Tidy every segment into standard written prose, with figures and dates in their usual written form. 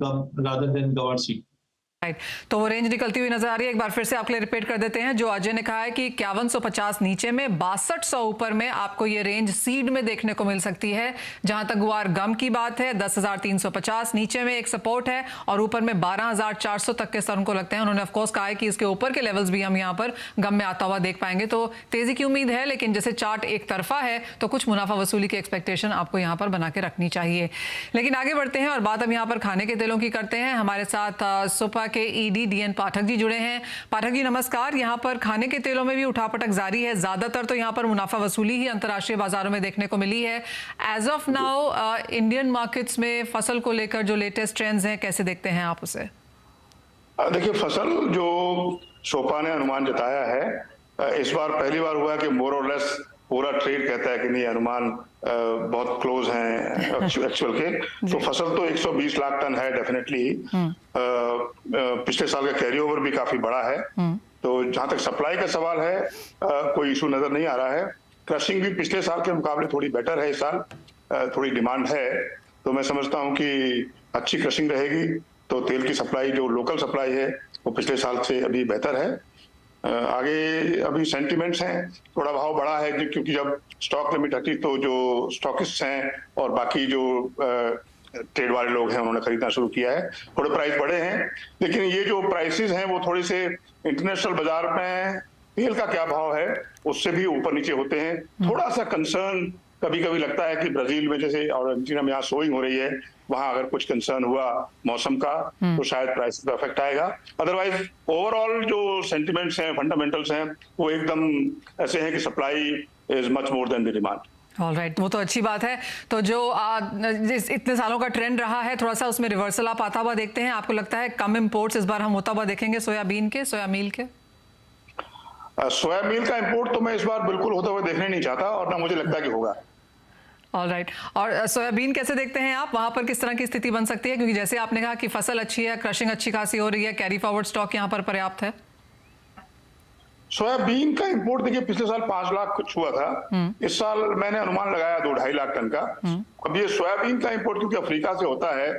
rather than government seed. Right, तो वो range निकलती हुई नजर आ रही है। एक बार फिर से आपके लिए रिपीट कर देते हैं जो अजय ने कहा है कि 5150 नीचे में, 6200 ऊपर में आपको ये रेंज सीड में देखने को मिल सकती है। जहां तक गुआर गम की बात है 10,350 नीचे में एक सपोर्ट है और ऊपर में 12,400 तक के स्तर उनको लगते हैं। उन्होंने ऑफकोर्स कहा है कि इसके ऊपर के लेवल्स भी हम यहाँ पर गम में आता हुआ देख पाएंगे, तो तेजी की उम्मीद है। लेकिन जैसे चार्ट एक तरफा है तो कुछ मुनाफा वसूली की एक्सपेक्टेशन आपको यहाँ पर बना के रखनी चाहिए। लेकिन आगे बढ़ते हैं और बात हम यहाँ पर खाने के तेलों की करते हैं। हमारे साथ सुपा के ईडी डीएन पाठक जी जुड़े हैं। पाठक जी नमस्कार। यहाँ पर खाने के तेलों में भी उठापटक जारी है, ज्यादातर तो यहाँ पर मुनाफा वसूली ही अंतर्राष्ट्रीय बाजारों में देखने को मिली है। As of now Indian markets में फसल को लेकर जो लेटेस्ट ट्रेंड्स हैं कैसे देखते हैं आप उसे? देखिए, फसल जो सोपा ने अनुमान जताया है, इस बार पहली बार हुआ कि मोर और लेस पूरा ट्रेड कहता है कि नहीं, अनुमान बहुत क्लोज हैं एक्चुअल के। तो फसल तो 120 लाख टन है डेफिनेटली। पिछले साल का कैरी ओवर भी काफी बड़ा है। तो जहां तक सप्लाई का सवाल है, कोई इशू नजर नहीं आ रहा है। क्रशिंग भी पिछले साल के मुकाबले थोड़ी बेटर है इस साल, थोड़ी डिमांड है। तो मैं समझता हूं कि अच्छी क्रशिंग रहेगी तो तेल की सप्लाई, जो लोकल सप्लाई है, वो पिछले साल से अभी बेहतर है। आगे अभी सेंटिमेंट्स हैं, थोड़ा भाव बढ़ा है क्योंकि जब स्टॉक लिमिट हटी तो जो स्टॉकिस्ट हैं और बाकी जो ट्रेड वाले लोग हैं उन्होंने खरीदना शुरू किया है। थोड़े प्राइस बढ़े हैं, लेकिन ये जो प्राइसेस हैं वो थोड़े से इंटरनेशनल बाजार में तेल का क्या भाव है उससे भी ऊपर नीचे होते हैं। थोड़ा सा कंसर्न कभी कभी लगता है कि ब्राजील में जैसे और अर्जेंटीना में यहाँ सोइंग हो रही है, वहां अगर कुछ कंसर्न हुआ मौसम का तो शायद प्राइस पर इफेक्ट आएगा। अदरवाइज ओवरऑल जो सेंटिमेंट्स हैं, फंडामेंटल्स हैं, वो एकदम ऐसे हैं कि supply is much more than the demand. Alright, वो तो अच्छी बात है। तो जो इतने सालों का ट्रेंड रहा है, थोड़ा सा उसमें रिवर्सल आप आता हुआ देखते हैं? आपको लगता है कम इंपोर्ट्स इस बार हम होता हुआ देखेंगे सोयाबीन के, सोया मील के? सोया मील का इंपोर्ट तो मैं इस बार बिल्कुल होता हुआ देखने नहीं चाहता और ना मुझे लगता कि होगा। ऑलराइट, और सोयाबीन कैसे देखते हैं आप? वहां पर किस तरह की स्थिति बन सकती है? क्योंकि जैसे आपने कहा कि फसल अच्छी है, क्रशिंग अच्छी खासी हो रही है, कैरी फॉरवर्ड स्टॉक यहाँ पर पर्याप्त है। सोयाबीन का इंपोर्ट देखिए पिछले साल 5 लाख कुछ हुआ था। इस साल मैंने अनुमान लगाया 2-2.5 लाख टन का। अब ये सोयाबीन का इंपोर्ट क्योंकि अफ्रीका से होता है,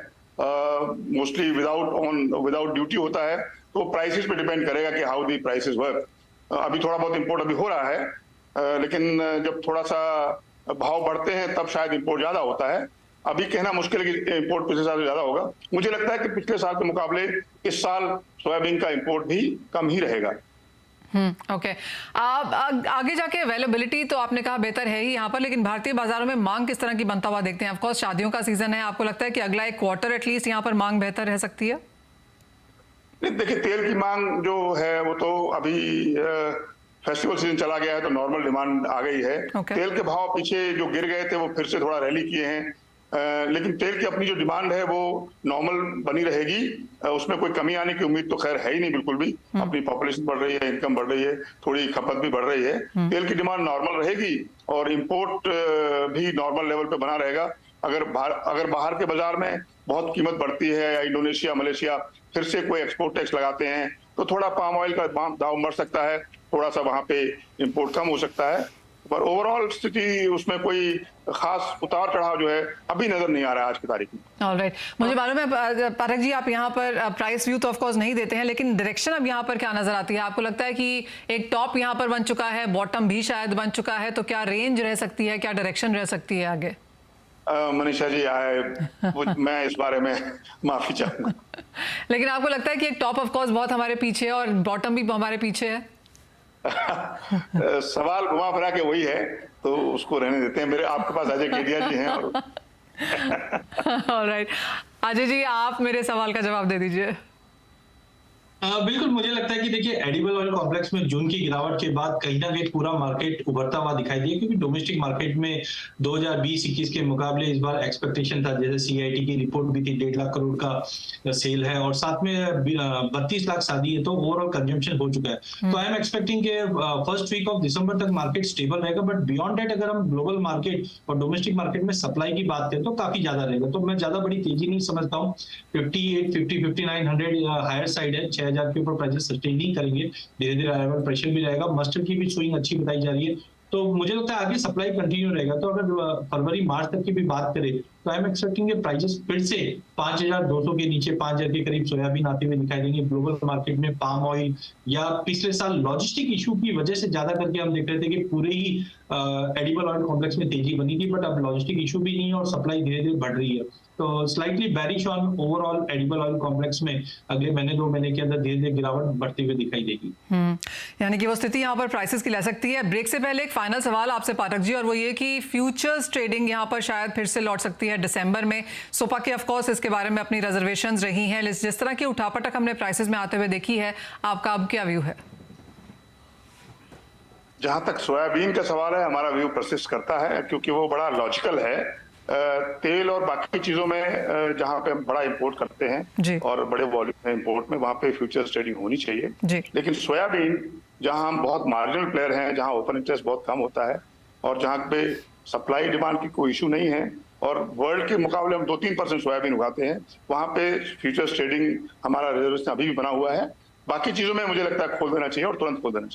मोस्टली विदाउट ड्यूटी होता है, तो प्राइसेस पे डिपेंड करेगा कि हाउ दी प्राइसेस वर्क। अभी थोड़ा बहुत इंपोर्ट अभी हो रहा है, लेकिन जब थोड़ा सा भाव बढ़ते हैं तब शायद इंपोर्ट ज्यादा होता है। अभी कहना मुश्किल है कि इंपोर्ट पिछले साल से ज्यादा होगा। मुझे लगता है कि पिछले साल के मुकाबले इस साल सोयाबीन का इंपोर्ट भी कम ही रहेगा। ओके। आगे जाके अवेलेबिलिटी तो आपने कहा बेहतर है ही यहाँ पर, लेकिन भारतीय बाजारों में मांग किस तरह की बनता हुआ देखते हैं? ऑफकोर्स शादियों का सीजन है, आपको लगता है कि अगला एक क्वार्टर एटलीस्ट यहाँ पर मांग बेहतर रह सकती है? देखिए, तेल की मांग जो है वो तो अभी फेस्टिवल सीजन चला गया है तो नॉर्मल डिमांड आ गई है। तेल के भाव पीछे जो गिर गए थे वो फिर से थोड़ा रैली किए हैं, लेकिन तेल की अपनी जो डिमांड है वो नॉर्मल बनी रहेगी। उसमें कोई कमी आने की उम्मीद तो खैर है ही नहीं बिल्कुल भी। अपनी पॉपुलेशन बढ़ रही है, इनकम बढ़ रही है, थोड़ी खपत भी बढ़ रही है, तेल की डिमांड नॉर्मल रहेगी और इम्पोर्ट भी नॉर्मल लेवल पे बना रहेगा। अगर बाहर के बाजार में बहुत कीमत बढ़ती है या इंडोनेशिया, मलेशिया फिर से कोई एक्सपोर्ट टैक्स लगाते हैं तो थोड़ा पाम ऑयल का दाम बढ़ सकता है, थोड़ा सा वहां पे इंपोर्ट कम हो सकता है। पर ओवरऑल स्थिति उसमें कोई खास उतार चढ़ाव जो है अभी नजर नहीं आ रहा है आज की तारीख में। ऑलराइट, मुझे मालूम है पाठक जी आप यहाँ पर प्राइस व्यू तो ऑफ कोर्स नहीं देते हैं, लेकिन डायरेक्शन अब यहाँ पर क्या नजर आती है? आपको लगता है कि एक टॉप यहाँ पर बन चुका है, बॉटम भी शायद बन चुका है, तो क्या रेंज रह सकती है, क्या डायरेक्शन रह सकती है आगे? मनीषा जी मैं इस बारे में माफी चाहूंगा। लेकिन आपको लगता है कि एक टॉप ऑफ कोर्स बहुत हमारे पीछे है और बॉटम भी हमारे पीछे है? सवाल घुमा फिरा के वही है तो उसको रहने देते हैं। मेरे आपके पास अजय केडिया जी हैं और ऑलराइट, अजय जी आप मेरे सवाल का जवाब दे दीजिए। बिल्कुल, मुझे लगता है कि देखिए एडिबल ऑयल कॉम्प्लेक्स में जून की गिरावट के बाद कहीं ना कहीं पूरा मार्केट उभरता हुआ दिखाई दिया, क्योंकि डोमेस्टिक मार्केट में 2020-21 के मुकाबले इस बार एक्सपेक्टेशन था, जैसे सीआईटी की रिपोर्ट भी थी 1.5 लाख करोड़ का सेल है और साथ में 32 लाख शादी है, तो ओवरऑल कंजम्पशन हो चुका है। तो आई एम एक्सपेक्टिंग के फर्स्ट वीक ऑफ दिसंबर तक मार्केट स्टेबल रहेगा, बट बियॉन्ड दैट अगर हम ग्लोबल मार्केट और डोमेस्टिक मार्केट में सप्लाई की बात करें तो काफी ज्यादा रहेगा। तो मैं ज्यादा बड़ी तेजी नहीं समझता हूँ। 5850 5900 हायर साइड है, 6000 के ऊपर प्राइसेस सस्टेन नहीं करेंगे, धीरे धीरे अराइवल प्रेशर भी रहेगा। मस्टर्ड की भी स्विंग अच्छी बताई जा रही है, तो मुझे लगता है आगे सप्लाई कंटिन्यू रहेगा। तो अगर फरवरी मार्च तक की भी बात करें तो आई एम एक्सपेक्टिंग प्राइसेस फिर से 5,200 के नीचे 5,000 के करीब सोयाबीन आते हुए दिखाई देंगे। ग्लोबल मार्केट में पाम ऑयल या पिछले साल लॉजिस्टिक इशू की वजह से ज्यादा करके हम देख रहे थे कि पूरे ही एडिबल ऑयल कॉम्प्लेक्स में तेजी बनी थी, बट अब लॉजिस्टिक इशू भी नहीं है और सप्लाई धीरे धीरे बढ़ रही है। तो slightly bearish on overall edible oil complex में अगले महीने 2 महीने के अंदर धीरे धीरे गिरावट बढ़ती हुई दिखाई देगी। यानी कि वो स्थिति यहाँ पर प्राइसेस की ले सकती है। ब्रेक से पहले एक फाइनल सवाल आपसे पाठक जी, और वो ये कि फ्यूचर्स ट्रेडिंग यहाँ पर शायद फिर से लौट सकती है दिसंबर में। सोपा की ऑफ कोर्स इसके बारे में अपनी रिजर्वेशंस रही हैं, जिस तरह की उठापटक हमने प्राइसेस में आते हुए देखी है, आपका अब क्या व्यू है? जहां तक सोयाबीन का सवाल है, हमारा व्यू परसिस्ट करता है क्योंकि वो बड़ा लॉजिकल है। तेल और बाकी चीजों में जहां पे हम बड़ा इंपोर्ट करते हैं और बड़े वॉल्यूम में इंपोर्ट में, वहां पे फ्यूचर्स ट्रेडिंग होनी चाहिए। लेकिन सोयाबीन जहां हम बहुत मार्जिनल प्लेयर हैं, जहां ओपन इंटरेस्ट बहुत कम होता है और जहां पे सप्लाई डिमांड की कोई इशू नहीं है और वर्ल्ड के मुकाबले हम 2-3% सोयाबीन उगाते हैं, वहां पे फ्यूचर्स ट्रेडिंग हमारा रिजर्वेशन अभी भी बना हुआ है। बाकी चीजों में मुझे लगता है खोल देना चाहिए और तुरंत खोल देना चाहिए।